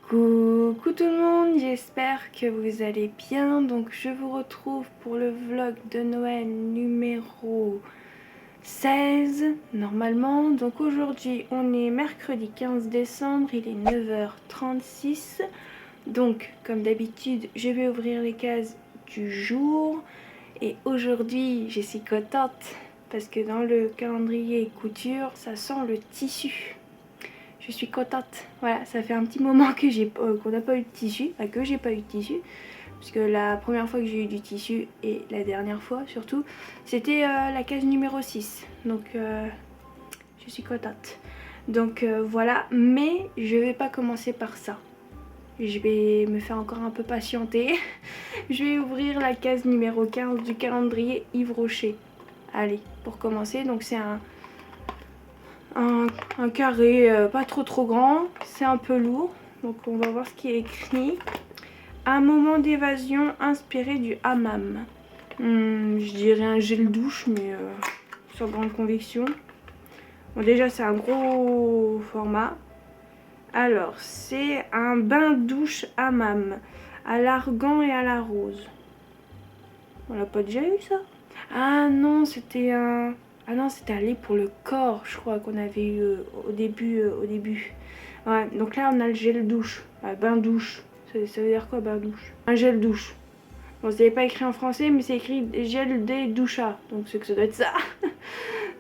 Coucou tout le monde, j'espère que vous allez bien. Donc je vous retrouve pour le vlog de Noël numéro 16 normalement. Donc aujourd'hui on est mercredi 15 décembre, il est 9h36. Donc comme d'habitude je vais ouvrir les cases du jour. Et aujourd'hui je suis contente parce que dans le calendrier couture ça sent le tissu. Je suis contente. Voilà, ça fait un petit moment que qu'on n'a pas eu de tissu, enfin que j'ai pas eu de tissu, parce que la première fois que j'ai eu du tissu et la dernière fois surtout, c'était la case numéro 6. Donc je suis contente. Donc voilà, mais je vais pas commencer par ça. Je vais me faire encore un peu patienter. Je vais ouvrir la case numéro 15 du calendrier Yves Rocher. Allez, pour commencer, donc c'est un carré pas trop grand, c'est un peu lourd, donc on va voir ce qui est écrit. Un moment d'évasion inspiré du hammam. Je dirais un gel douche, mais sans grande conviction. Bon, déjà c'est un gros format. Alors c'est un bain douche hammam à l'argan et à la rose. On l'a pas déjà eu ça? Ah non, c'était un... Ah non, c'était un lait pour le corps, je crois, qu'on avait eu au début. Ouais, donc là, on a le gel douche. Bain douche. Ça veut dire quoi, bain douche? Un gel douche. Bon, c'est pas écrit en français, mais c'est écrit gel des douchas. Donc c'est que ça doit être ça.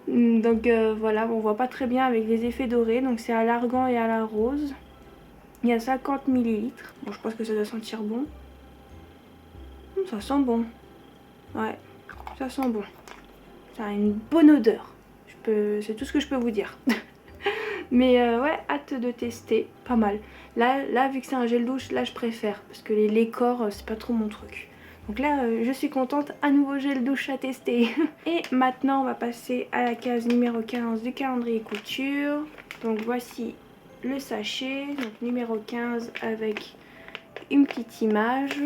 Donc voilà, on voit pas très bien avec les effets dorés. Donc c'est à l'argan et à la rose. Il y a 50 ml. Bon, je pense que ça doit sentir bon. Ça sent bon. Ouais, ça sent bon. Ça a une bonne odeur. C'est tout ce que je peux vous dire. Mais ouais, hâte de tester. Pas mal. Là vu que c'est un gel douche, là je préfère. Parce que les corps, c'est pas trop mon truc. Donc là, je suis contente. Un nouveau gel douche à tester. Et maintenant, on va passer à la case numéro 15 du calendrier couture. Donc voici le sachet. Donc numéro 15 avec une petite image.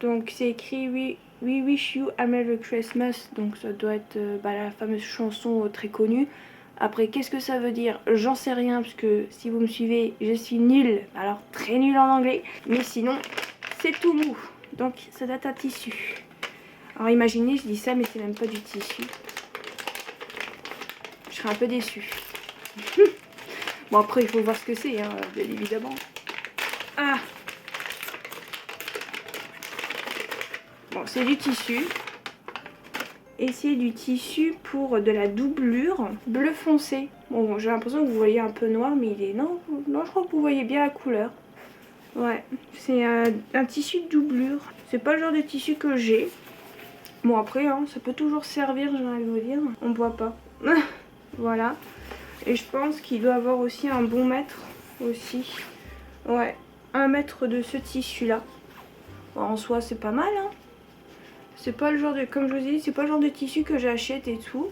Donc c'est écrit We Wish You a Merry Christmas. Donc ça doit être la fameuse chanson très connue. Après, qu'est-ce que ça veut dire? J'en sais rien, parce que si vous me suivez, je suis nulle. Alors très nulle en anglais. Mais sinon, c'est tout mou. Donc ça date un tissu. Alors imaginez, je dis ça, mais c'est même pas du tissu. Je serais un peu déçue. Bon après, il faut voir ce que c'est, hein, bien évidemment. Ah! Bon, c'est du tissu. Et c'est du tissu pour de la doublure bleu foncé. Bon, j'ai l'impression que vous voyez un peu noir, mais il est... Non, je crois que vous voyez bien la couleur. Ouais, c'est un tissu de doublure. C'est pas le genre de tissu que j'ai. Bon, après, hein, ça peut toujours servir, j'ai envie de vous dire. On voit pas. Voilà. Et je pense qu'il doit avoir aussi un bon mètre aussi. Ouais, 1 mètre de ce tissu-là. Bon, en soi, c'est pas mal, hein. C'est pas le genre de, comme je vous ai dit, c'est pas le genre de tissu que j'achète et tout.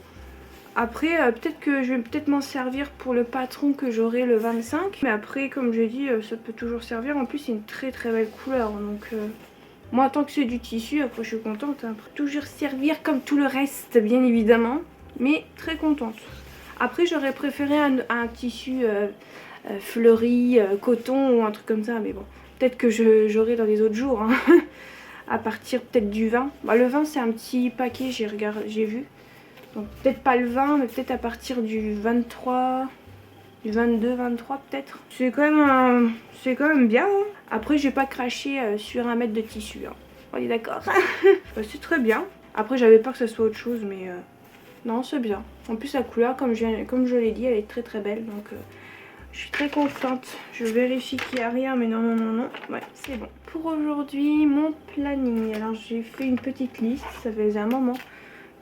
Après, peut-être que je vais m'en servir pour le patron que j'aurai le 25. Mais après, comme je dis, ça peut toujours servir. En plus, c'est une très belle couleur. Donc, moi, tant que c'est du tissu, après, je suis contente. Hein. Toujours servir comme tout le reste, bien évidemment. Mais très contente. Après, j'aurais préféré un tissu fleuri, coton ou un truc comme ça. Mais bon, peut-être que j'aurai dans les autres jours. Hein. À partir peut-être du 20. Bah, le 20 c'est un petit paquet, j'ai vu. Donc peut-être pas le 20, mais peut-être à partir du 23, du 22, 23 peut-être. C'est quand même bien. Hein. Après je vais pas cracher sur 1 mètre de tissu. Hein. On est d'accord. Bah, c'est très bien. Après j'avais peur que ça soit autre chose, mais non c'est bien. En plus la couleur, comme je l'ai dit, elle est très belle. Donc je suis très contente. Je vérifie qu'il n'y a rien, mais non. Ouais, c'est bon. Pour aujourd'hui, mon planning. Alors, j'ai fait une petite liste. Ça faisait un moment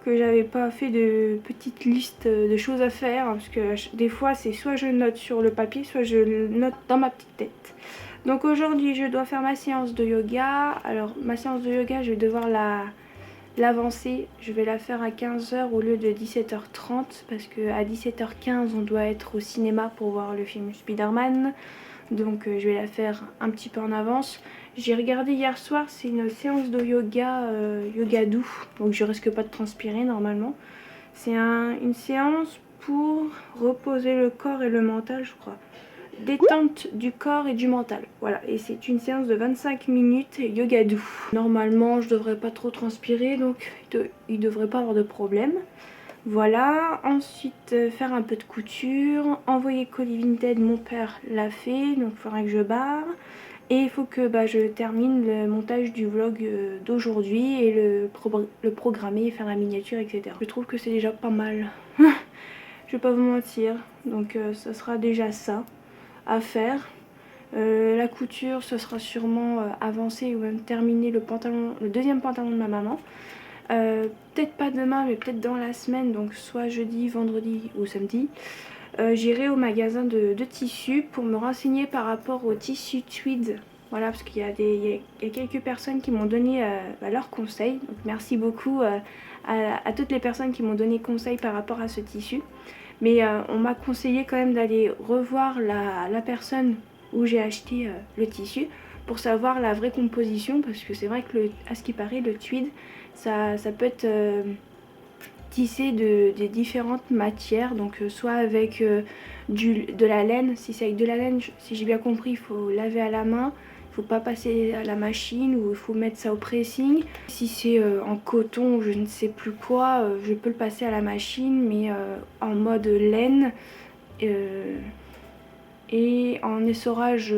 que j'avais pas fait de petite liste de choses à faire. Parce que des fois, c'est soit je note sur le papier, soit je note dans ma petite tête. Donc aujourd'hui, je dois faire ma séance de yoga. Alors, ma séance de yoga, je vais devoir l'avancer. Je vais la faire à 15 h au lieu de 17h30 parce qu'à 17h15 on doit être au cinéma pour voir le film Spider-Man. Donc je vais la faire un petit peu en avance. J'ai regardé hier soir, c'est une séance de yoga, yoga doux. Donc je risque pas de transpirer normalement. C'est une séance pour reposer le corps et le mental, je crois. détente du corps et du mental. Voilà, et c'est une séance de 25 minutes yoga doux. Normalement, je devrais pas trop transpirer, donc il devrait pas avoir de problème. Voilà, ensuite faire un peu de couture, envoyer colis Vinted, mon père l'a fait, donc il faudra que je barre. Et il faut que je termine le montage du vlog d'aujourd'hui et le programmer, faire la miniature, etc. Je trouve que c'est déjà pas mal. Je vais pas vous mentir, donc ça sera déjà ça à faire. La couture, ce sera sûrement avancer ou même terminer le deuxième pantalon de ma maman. Peut-être pas demain, mais peut-être dans la semaine, donc soit jeudi, vendredi ou samedi. J'irai au magasin de tissus pour me renseigner par rapport au tissu tweed. Voilà, parce qu'il y a quelques personnes qui m'ont donné leurs conseils. Donc merci beaucoup à toutes les personnes qui m'ont donné conseil par rapport à ce tissu. Mais on m'a conseillé quand même d'aller revoir la personne où j'ai acheté le tissu pour savoir la vraie composition, parce que c'est vrai que à ce qui paraît le tweed ça peut être tissé de différentes matières, donc soit avec de la laine. Si c'est avec de la laine, si j'ai bien compris, il faut laver à la main, il faut pas passer à la machine, ou il faut mettre ça au pressing. Si c'est en coton ou je ne sais plus quoi, je peux le passer à la machine, mais en mode laine et en essorage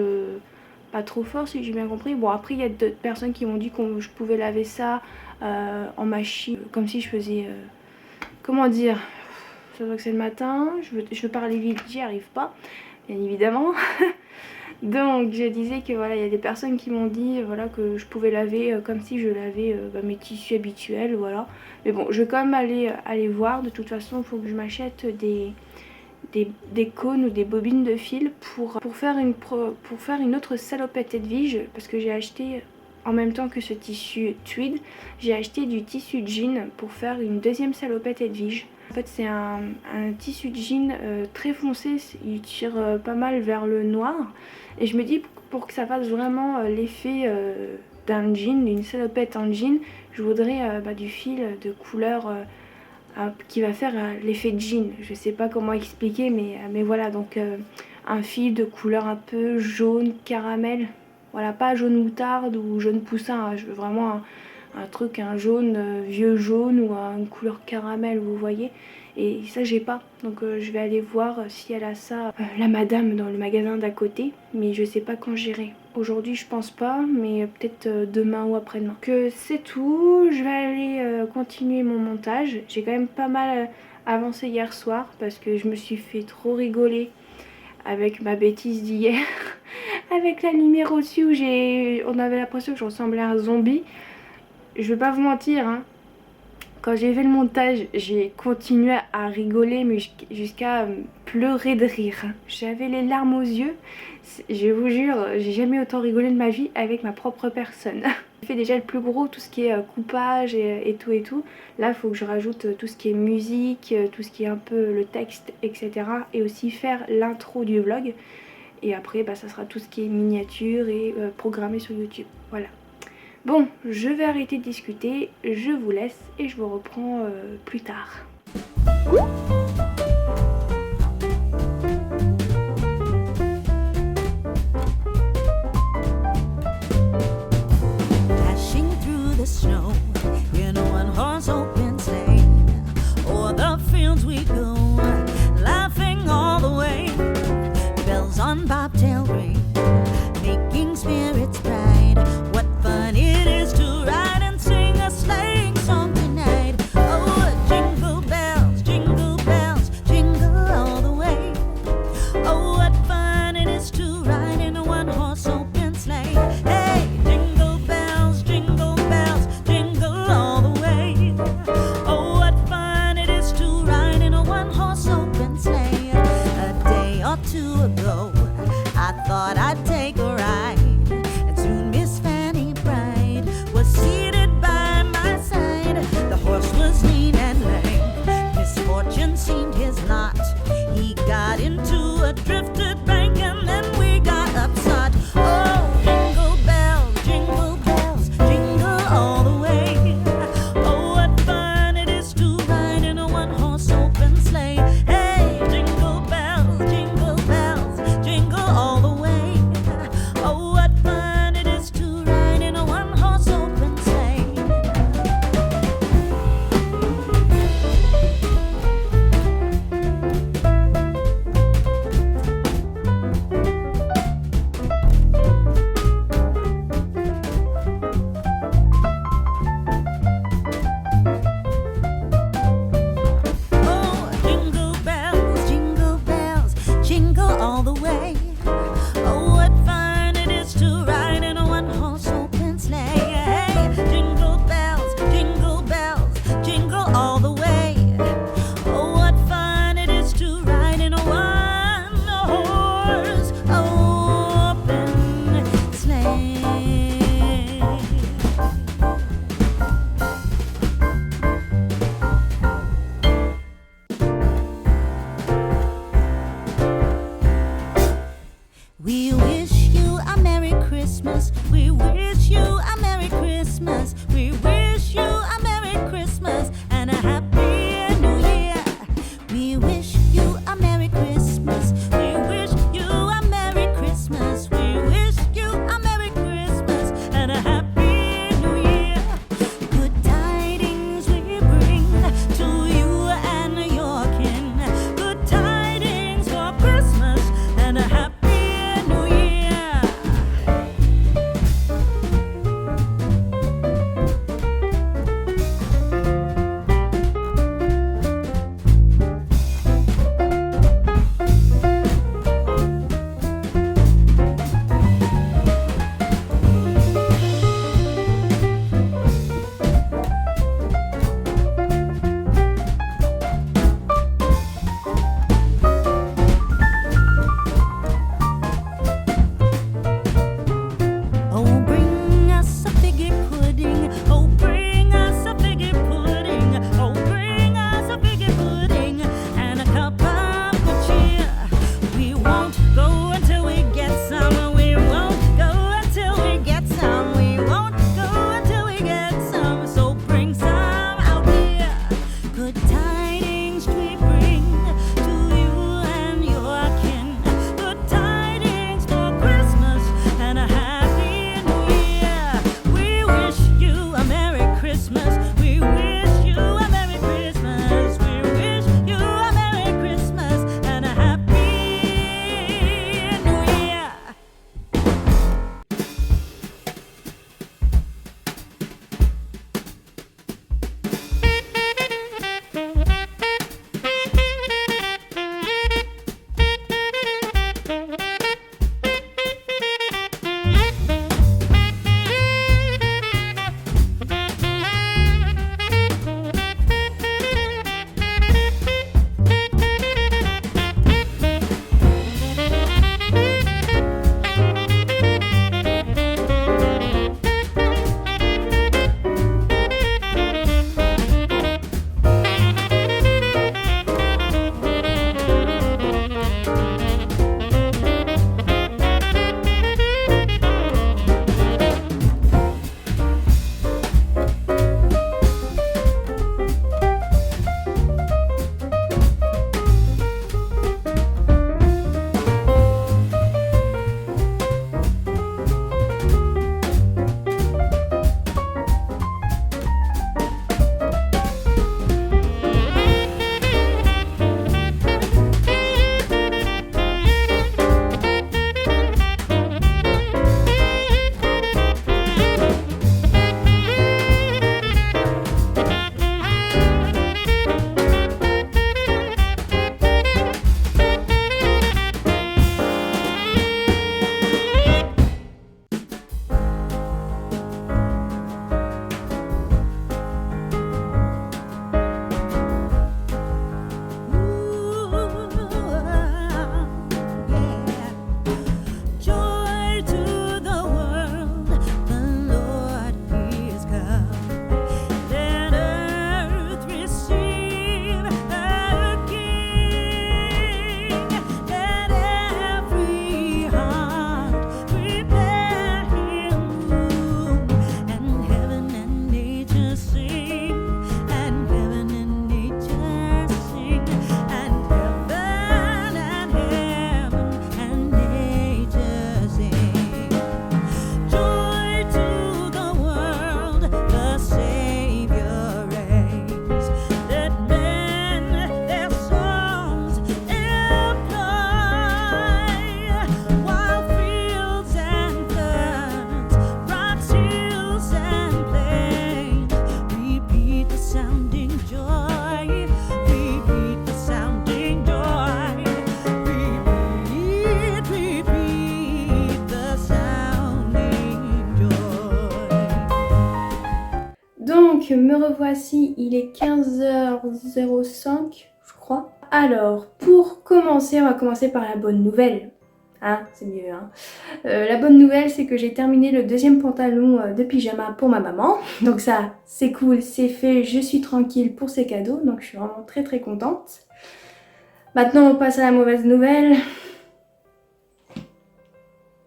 pas trop fort, si j'ai bien compris. Bon, après il y a d'autres personnes qui m'ont dit que je pouvais laver ça en machine, comme si je faisais comment dire, ça doit que c'est le matin, je veux parler vite, j'y arrive pas bien évidemment. Donc je disais que voilà, il y a des personnes qui m'ont dit voilà, que je pouvais laver comme si je lavais mes tissus habituels, voilà. Mais bon, je vais quand même aller voir. De toute façon, il faut que je m'achète des cônes ou des bobines de fil pour faire une autre salopette Edwige, parce que j'ai acheté en même temps que ce tissu tweed, j'ai acheté du tissu jean pour faire une deuxième salopette Edwige. En fait c'est un tissu jean très foncé, il tire pas mal vers le noir, et je me dis pour que ça fasse vraiment l'effet d'un jean, d'une salopette en jean, je voudrais du fil de couleur qui va faire l'effet jean. Je sais pas comment expliquer, mais voilà, donc un fil de couleur un peu jaune caramel. Voilà, pas jaune moutarde ou jaune poussin, hein. Je veux vraiment un truc, un jaune, vieux jaune, ou une couleur caramel, vous voyez. Et ça j'ai pas, donc je vais aller voir si elle a ça, la madame dans le magasin d'à côté. Mais je sais pas quand j'irai. Aujourd'hui je pense pas, mais peut-être demain ou après-demain. Que c'est tout, je vais aller continuer mon montage. J'ai quand même pas mal avancé hier soir parce que je me suis fait trop rigoler avec ma bêtise d'hier. Avec la lumière au-dessus où on avait l'impression que je ressemblais à un zombie. Je vais pas vous mentir, hein. Quand j'ai fait le montage, j'ai continué à rigoler, mais jusqu'à pleurer de rire. J'avais les larmes aux yeux. Je vous jure, j'ai jamais autant rigolé de ma vie avec ma propre personne. J'ai fait déjà le plus gros, tout ce qui est coupage et tout et tout. Là, il faut que je rajoute tout ce qui est musique, tout ce qui est un peu le texte, etc. Et aussi faire l'intro du vlog. Et après, ça sera tout ce qui est miniature et programmé sur YouTube. Voilà. Bon, je vais arrêter de discuter, je vous laisse et je vous reprends plus tard. Dashing through the snow in a one-horse open sleigh, o'er the fields we go, laughing all the way. Bells on bobtail ring, making spirits bright. What fun it is to ride and sing a sleighing song tonight. Oh, jingle bells, jingle all the way. Oh, what fun it is to ride in a one-horse open sleigh. Hey, jingle bells, jingle Christmas. We wish you a Merry Christmas. We wish you a Merry Christmas and a Happy New Year. We wish you a Merry Christmas. We wish you a Merry Christmas. We wish you a Merry Christmas and a Happy New Year. Good tidings we bring to you and your kin. Good tidings for Christmas and a Happy New Year. Oh, bring us a figgy pudding. Oh, bring us a figgy pudding. Oh, bring us a figgy pudding and a cup of good cheer. We won't go until we get some. We won't go until we get some. We won't go until we get some. So bring some out here. Good tidings we bring to you and your kin. Good tidings for Christmas and a Happy New Year. We wish you a Merry Christmas. We wish you a Merry Christmas. We wish you a Merry Christmas and a Happy New Year. Joy to the world, the Lord is come. Let earth receive her King. Let every heart prepare him room, and heaven and nature sing, and heaven and nature sing, and heaven and nature sing. Joy to the world, the Savior reigns. Let men their songs employ, while fields and ferns, rocks, hills and plains repeat the sounding joy. Repeat the sounding joy. Repeat the sounding joy. Donc, me revoici, il est 15h05, je crois. Alors, pour commencer, on va commencer par la bonne nouvelle. Hein, c'est mieux, hein. La bonne nouvelle, c'est que j'ai terminé le deuxième pantalon de pyjama pour ma maman. Donc ça, c'est cool, c'est fait, je suis tranquille pour ces cadeaux. Donc je suis vraiment très très contente. Maintenant, on passe à la mauvaise nouvelle.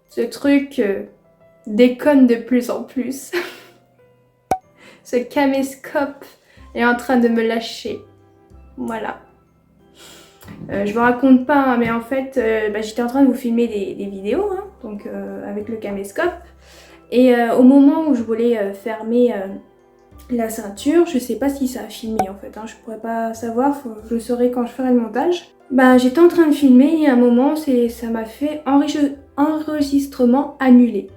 Ce truc déconne de plus en plus. Ce caméscope est en train de me lâcher. Voilà. Je vous raconte pas, hein, mais en fait, j'étais en train de vous filmer des vidéos, hein, donc avec le caméscope. Et au moment où je voulais fermer la ceinture, je sais pas si ça a filmé en fait, hein, je pourrais pas savoir, je le saurai quand je ferai le montage. J'étais en train de filmer et à un moment, ça m'a fait enregistrement annulé.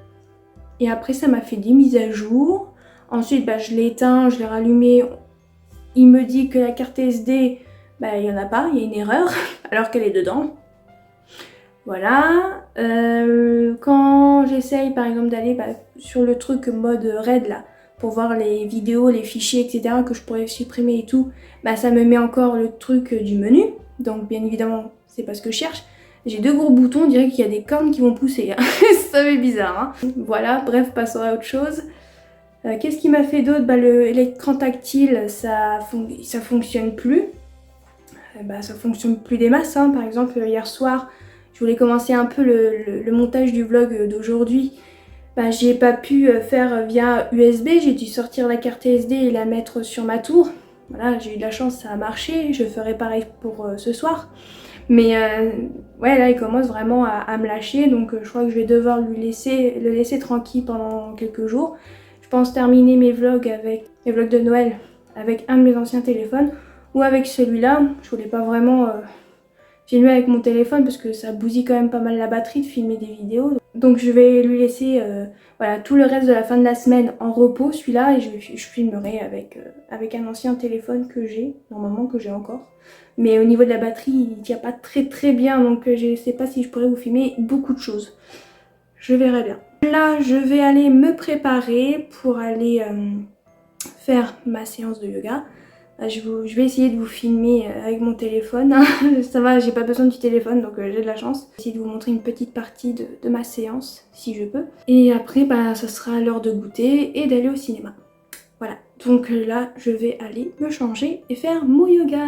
Et après, ça m'a fait des mises à jour. Ensuite, je l'ai éteint, je l'ai rallumé. Il me dit que la carte SD, il n'y en a pas, il y a une erreur, alors qu'elle est dedans. Voilà. Quand j'essaye par exemple d'aller sur le truc mode RAID là, pour voir les vidéos, les fichiers, etc. que je pourrais supprimer et tout, ça me met encore le truc du menu. Donc bien évidemment, c'est pas ce que je cherche. J'ai deux gros boutons, on dirait qu'il y a des cornes qui vont pousser. Hein. Ça fait bizarre. Hein. Voilà, bref, passons à autre chose. Qu'est-ce qui m'a fait d'autre? L'écran tactile, ça fonctionne plus. Ça fonctionne plus des masses. Hein. Par exemple, hier soir, je voulais commencer un peu le montage du vlog d'aujourd'hui. J'ai pas pu faire via USB, j'ai dû sortir la carte SD et la mettre sur ma tour. Voilà, j'ai eu de la chance, ça a marché. Je ferai pareil pour ce soir. Mais ouais, là il commence vraiment à me lâcher, donc je crois que je vais devoir le laisser tranquille pendant quelques jours. Je pense terminer mes vlogs de Noël avec un de mes anciens téléphones ou avec celui-là. Je voulais pas vraiment filmer avec mon téléphone parce que ça bousille quand même pas mal la batterie de filmer des vidéos. Donc je vais lui laisser voilà, tout le reste de la fin de la semaine en repos, celui-là, et je filmerai avec un ancien téléphone que j'ai, normalement que j'ai encore. Mais au niveau de la batterie, il tient pas très bien, donc je sais pas si je pourrais vous filmer beaucoup de choses. Je verrai bien. Là, je vais aller me préparer pour aller faire ma séance de yoga. Je vais essayer de vous filmer avec mon téléphone. Ça va, j'ai pas besoin du téléphone, donc j'ai de la chance. Je vais essayer de vous montrer une petite partie de ma séance, si je peux. Et après, ça sera l'heure de goûter et d'aller au cinéma. Voilà, donc là, je vais aller me changer et faire mon yoga.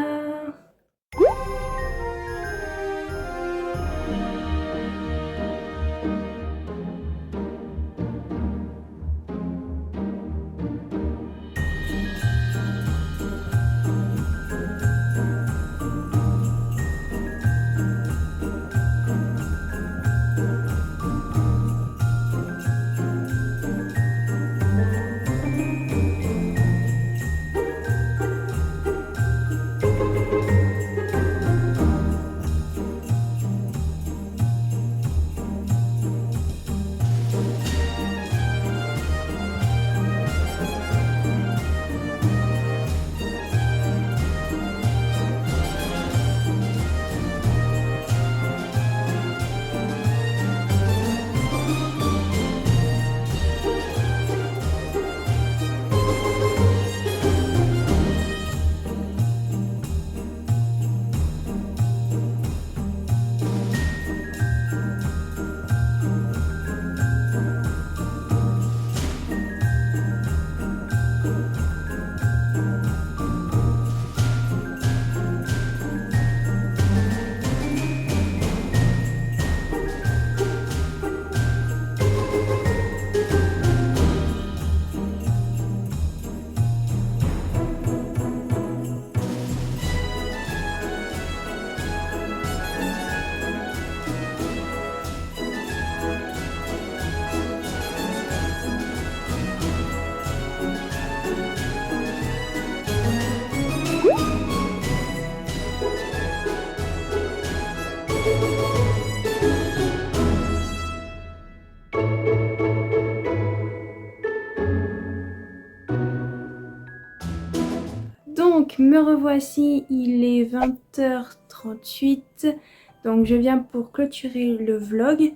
Donc me revoici, il est 20h38, donc je viens pour clôturer le vlog.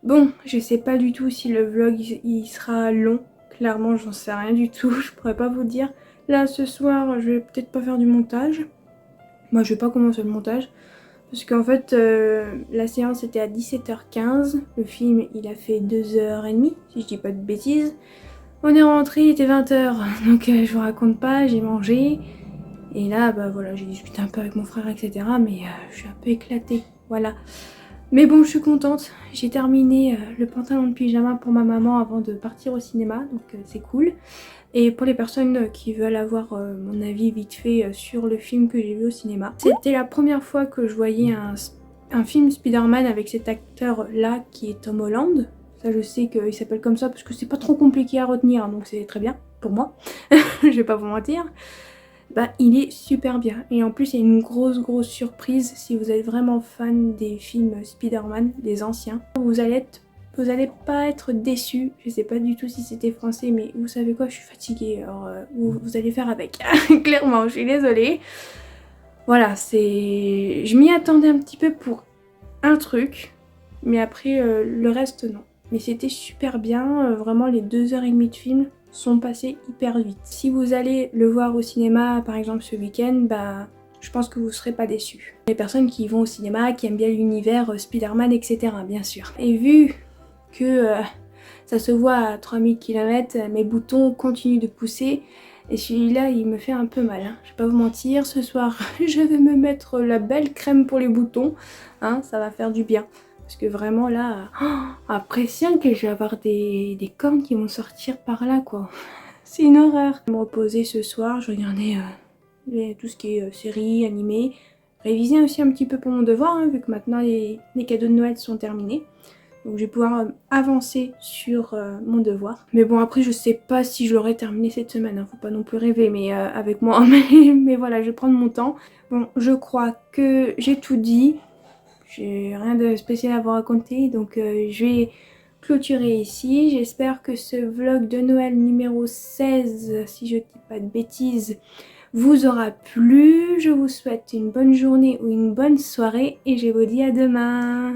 Bon, je sais pas du tout si le vlog il sera long, clairement j'en sais rien du tout, je pourrais pas vous dire. Là ce soir je vais peut-être pas faire du montage, moi je vais pas commencer le montage, parce qu'en fait la séance était à 17h15, le film il a fait 2h30 si je dis pas de bêtises. On est rentré, il était 20h, donc je vous raconte pas, j'ai mangé. Et là, voilà, j'ai discuté un peu avec mon frère, etc. Mais je suis un peu éclatée, voilà. Mais bon, je suis contente. J'ai terminé le pantalon de pyjama pour ma maman avant de partir au cinéma, donc c'est cool. Et pour les personnes qui veulent avoir mon avis vite fait sur le film que j'ai vu au cinéma, c'était la première fois que je voyais un film Spider-Man avec cet acteur-là qui est Tom Holland. Ça, je sais qu'il s'appelle comme ça parce que c'est pas trop compliqué à retenir, donc c'est très bien pour moi. Je vais pas vous mentir. Bah, il est super bien. Et en plus, il y a une grosse surprise si vous êtes vraiment fan des films Spider-Man, des anciens. Vous allez pas être déçus. Je sais pas du tout si c'était français, mais vous savez quoi, je suis fatiguée. Alors, vous allez faire avec. Clairement, je suis désolée. Voilà, c'est... Je m'y attendais un petit peu pour un truc, mais après, le reste, non. Mais c'était super bien. Vraiment, les 2h30 de film sont passés hyper vite. Si vous allez le voir au cinéma, par exemple ce week-end, bah, je pense que vous serez pas déçus. Les personnes qui vont au cinéma, qui aiment bien l'univers Spider-Man, etc. bien sûr. Et vu que ça se voit à 3000 km, mes boutons continuent de pousser. Et celui-là, il me fait un peu mal. Hein. Je vais pas vous mentir, ce soir, je vais me mettre la belle crème pour les boutons. Hein, ça va faire du bien. Parce que vraiment là, après 5, je vais avoir des cornes qui vont sortir par là quoi. C'est une horreur. Je vais me reposer ce soir, je regardais tout ce qui est séries, animés. Réviser aussi un petit peu pour mon devoir, hein, vu que maintenant les cadeaux de Noël sont terminés. Donc je vais pouvoir avancer sur mon devoir. Mais bon après je sais pas si je l'aurai terminé cette semaine, hein, faut pas non plus rêver mais avec moi. mais voilà, je vais prendre mon temps. Bon, je crois que j'ai tout dit. J'ai rien de spécial à vous raconter, donc je vais clôturer ici. J'espère que ce vlog de Noël numéro 16, si je dis pas de bêtises, vous aura plu. Je vous souhaite une bonne journée ou une bonne soirée et je vous dis à demain.